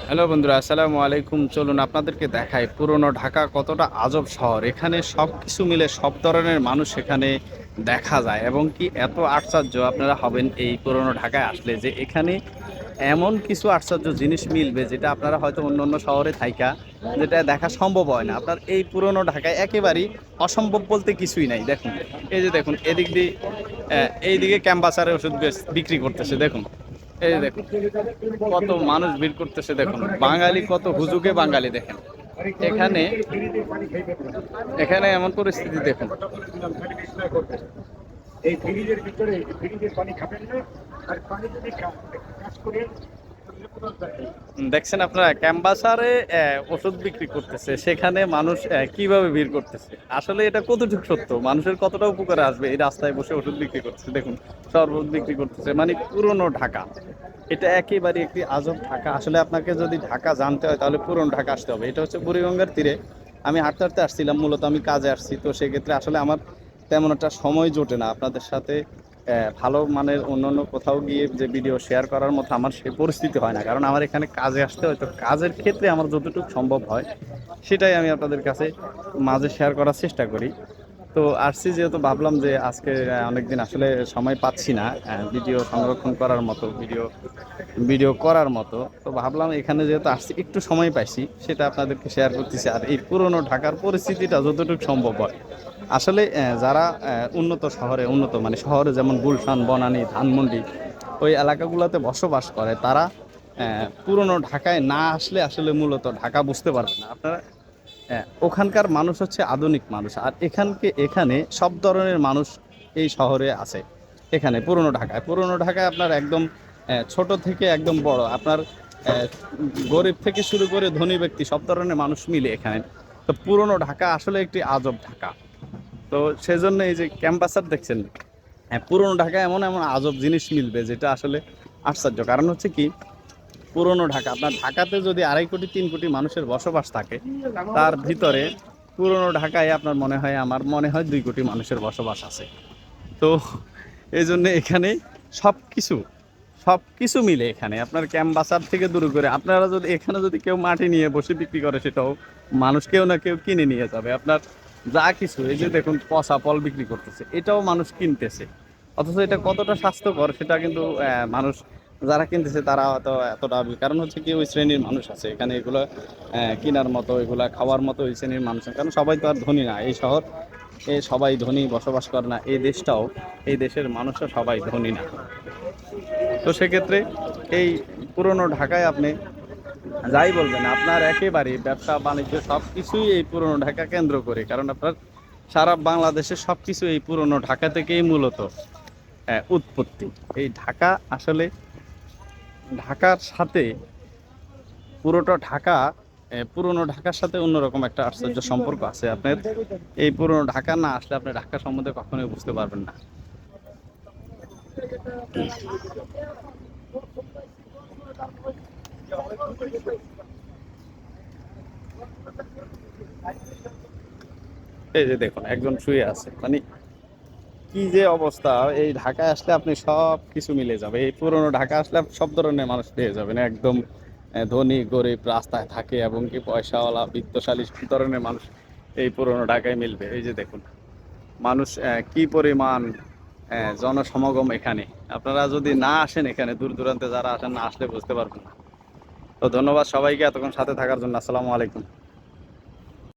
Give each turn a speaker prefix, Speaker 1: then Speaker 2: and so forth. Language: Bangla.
Speaker 1: হ্যালো বন্ধুরা, আসসালামু আলাইকুম। চলুন আপনাদেরকে দেখাই পুরনো ঢাকা কতটা আজব শহর। এখানে সব কিছু মিলে সব ধরনের মানুষ এখানে দেখা যায় এবং কি এত আশ্চর্য আপনারা হবেন এই পুরনো ঢাকায় আসলে যে এখানে এমন কিছু আশ্চর্য জিনিস মিলবে যেটা আপনারা হয়তো অন্য অন্য শহরে থাইকা যেটা দেখা সম্ভব হয় না। আপনার এই পুরনো ঢাকায় একেবারেই অসম্ভব বলতে কিছুই নাই। দেখুন, এই যে দেখুন এদিক দিয়ে এইদিকে ক্যাম্পাসারে ওষুধ বিক্রি করতেছে। দেখুন, এই যে দেখুন কত মানুষ ভিড় করতেছে। দেখুন বাঙালি কত হুজুগে বাঙালি। দেখেন এখানে এখানে এমন পরিস্থিতি দেখুন। এই ফ্রিজের ভিতরে ফ্রিজের পানি খাবেন না, আর পানি যদি কাজ করে দেখছেন আপনারা ক্যাম্বাসারে ওষুধ বিক্রি করতেছে, সেখানে মানুষ কিভাবে ভিড় করতেছে। আসলে এটা কতটুকু সত্য, মানুষের কতটা উপকারে আসবে এই রাস্তায় বসে ওষুধ বিক্রি করতেছে। দেখুন শরবত বিক্রি করতেছে, মানে পুরনো ঢাকা। এটা একেবারে একটি আজব ঢাকা। আসলে আপনাকে যদি ঢাকা জানতে হয় তাহলে পুরনো ঢাকা আসতে হবে। এটা হচ্ছে বুড়িগঙ্গার তীরে। আমি হাঁটতে হাঁটতে আসছিলাম, মূলত আমি কাজে আসছি, তো সেক্ষেত্রে আসলে আমার তেমন একটা সময় জোটে না আপনাদের সাথে ভালো মানের অন্য কোথাও গিয়ে যে ভিডিও শেয়ার করার মতো আমার সেই পরিস্থিতি হয় না, কারণ আমার এখানে কাজে আসতে হয়। তো কাজের ক্ষেত্রে আমার যতটুকু সম্ভব হয় সেটাই আমি আপনাদের কাছে মাঝে শেয়ার করার চেষ্টা করি। তো আসছি যেহেতু ভাবলাম যে আজকে অনেকদিন আসলে সময় পাচ্ছি না ভিডিও সংরক্ষণ করার মতো, ভিডিও ভিডিও করার মতো। তো ভাবলাম এখানে যেহেতু আসছি একটু সময় পাইছি সেটা আপনাদেরকে শেয়ার করতেছি। আর এই পুরনো ঢাকার পরিস্থিতিটা যতটুকু সম্ভব হয় আসলে যারা উন্নত শহরে, উন্নত মানে শহরে যেমন গুলশান, বনানী, ধানমন্ডি ওই এলাকাগুলোতে বসবাস করে, তারা পুরনো ঢাকায় না আসলে আসলে মূলত ঢাকা বুঝতে পারবে না আপনারা। ওখানকার মানুষ হচ্ছে আধুনিক মানুষ, আর এখানে সব ধরনের মানুষ এই শহরে আছে। এখানে পুরনো ঢাকায় আপনার একদম ছোট থেকে একদম বড়, আপনার আহ, গরিব থেকে শুরু করে ধনী ব্যক্তি সব ধরনের মানুষ মিলে এখানে। তো পুরনো ঢাকা আসলে একটি আজব ঢাকা। তো সেজন্য এই যে ক্যাম্পাসার দেখছেন, হ্যাঁ পুরনো ঢাকায় এমন এমন আজব জিনিস মিলবে যেটা আসলে আশ্চর্য। কারণ হচ্ছে কি, পুরনো ঢাকা, আপনার ঢাকাতে যদি 2.5 কোটি 3 কোটি মানুষের বসবাস থাকে, তার ভিতরে পুরনো ঢাকায় আপনার মনে হয়, আমার মনে হয় 2 কোটি মানুষের বসবাস আছে। তো এই জন্য এখানে সব কিছু সব কিছু মিলে এখানে আপনার ক্যাম্পাসার থেকে দূর করে, আপনারা যদি এখানে যদি কেউ মাটি নিয়ে বসে বিক্রি করে সেটাও মানুষ কেউ না কেউ কিনে নিয়ে যাবে। আপনার যা কিছু, এই যে দেখুন পচা ফল বিক্রি করতেছে, এটাও মানুষ কিনতেছে। অথচ এটা কতটা স্বাস্থ্যকর সেটা কিন্তু মানুষ যারা কিনতেছে তারা হয়তো এতটা, কারণ হচ্ছে কি ওই শ্রেণীর মানুষ আছে এখানে এগুলো কেনার মতো, এগুলা খাওয়ার মতো ওই শ্রেণীর মানুষ, কারণ সবাই তো আর ধনী না এই শহর, এ সবাই ধনী বসবাস করে না। এই দেশটাও, এই দেশের মানুষও সবাই ধনী না। তো সেক্ষেত্রে এই পুরনো ঢাকায় আপনি যাই বলবেন, আপনার একেবারে ব্যবসা বাণিজ্য সব কিছুই এই পুরনো ঢাকা কেন্দ্র করে, কারণ আপনার সারা বাংলাদেশের সব কিছু এই পুরনো ঢাকা থেকেই মূলত উৎপত্তি। এই ঢাকা আসলে, ঢাকার সাথে পুরোটা ঢাকা, পুরনো ঢাকার সাথে অন্যরকম একটা আশ্চর্য সম্পর্ক আছে আপনার। এই পুরনো ঢাকা না আসলে আপনি ঢাকা সম্বন্ধে কখনোই বুঝতে পারবেন না। এই যে দেখুন একজন শুয়ে আছে, মানে কি যে অবস্থা। এই ঢাকায় আসলে আপনি সব কিছু মিলে যাবে, এই পুরনো ঢাকা আসলে আপনি সব ধরনের মানুষ পেয়ে যাবেন একদম। ধনী গরিব রাস্তায় থাকে এবং কি পয়সাওয়ালা বিত্তশালী সব ধরনের মানুষ এই পুরনো ঢাকায় মিলবে। এই যে দেখুন মানুষ কি পরিমাণ জনসমাগম এখানে। আপনারা যদি না আসেন এখানে, দূর দূরান্তে যারা আসেন, না আসলে বুঝতে পারবেন না। তো ধন্যবাদ সবাইকে এতক্ষণ সাথে থাকার জন্য। আসসালামু আলাইকুম।